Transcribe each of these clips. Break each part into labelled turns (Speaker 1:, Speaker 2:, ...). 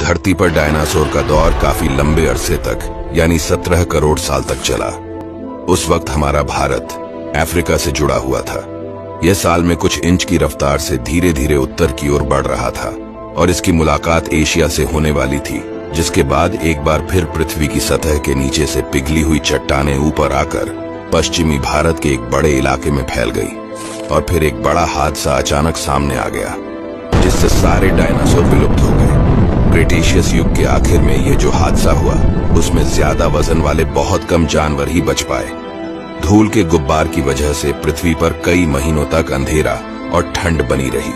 Speaker 1: धरती पर डायनासोर का दौर काफी लंबे अरसे तक यानी 17 करोड़ साल तक चला। उस वक्त हमारा भारत अफ्रीका से जुड़ा हुआ था। यह साल में कुछ इंच की रफ्तार से धीरे धीरे उत्तर की ओर बढ़ रहा था और इसकी मुलाकात एशिया से होने वाली थी, जिसके बाद एक बार फिर पृथ्वी की सतह के नीचे से पिघली हुई चट्टानें ऊपर आकर पश्चिमी भारत के एक बड़े इलाके में फैल गई और फिर एक बड़ा हादसा अचानक सामने आ गया, जिससे सारे डायनासोर विलुप्त हो गए। क्रेटेशियस युग के आखिर में यह जो हादसा हुआ उसमें ज्यादा वजन वाले बहुत कम जानवर ही बच पाए। धूल के गुब्बार की वजह से पृथ्वी पर कई महीनों तक अंधेरा और ठंड बनी रही।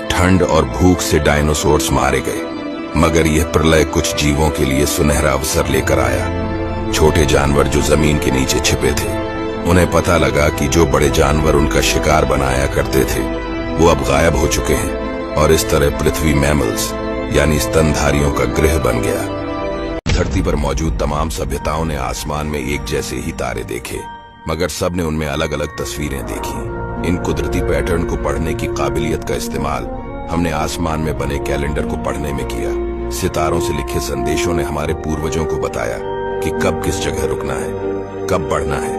Speaker 1: ठंड और भूख से डायनासोर्स मारे गए, मगर यह प्रलय कुछ जीवों के लिए सुनहरा अवसर लेकर आया। छोटे जानवर जो जमीन के नीचे छिपे थे, उन्हें पता लगा कि जो बड़े जानवर उनका शिकार बनाया करते थे वो अब गायब हो चुके हैं और इस तरह पृथ्वी मैमल्स यानी स्तनधारियों का गृह बन गया। धरती पर मौजूद तमाम सभ्यताओं ने आसमान में एक जैसे ही तारे देखे, मगर सब ने उनमें अलग अलग तस्वीरें देखी। इन कुदरती पैटर्न को पढ़ने की काबिलियत का इस्तेमाल हमने आसमान में बने कैलेंडर को पढ़ने में किया। सितारों से लिखे संदेशों ने हमारे पूर्वजों को बताया कि कब किस जगह रुकना है, कब बढ़ना है,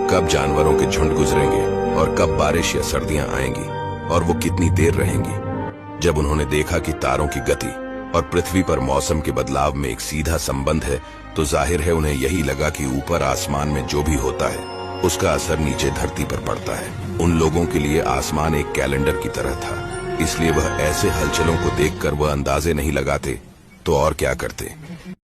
Speaker 1: कब जानवरों के झुंड गुजरेंगे और कब बारिश या सर्दियां आएंगी और वो कितनी देर रहेंगी। जब उन्होंने देखा कि तारों की गति और पृथ्वी पर मौसम के बदलाव में एक सीधा संबंध है, तो जाहिर है उन्हें यही लगा कि ऊपर आसमान में जो भी होता है उसका असर नीचे धरती पर पड़ता है। उन लोगों के लिए आसमान एक कैलेंडर की तरह था, इसलिए वह ऐसे हलचलों को देखकर वह अंदाजे नहीं लगाते तो और क्या करते।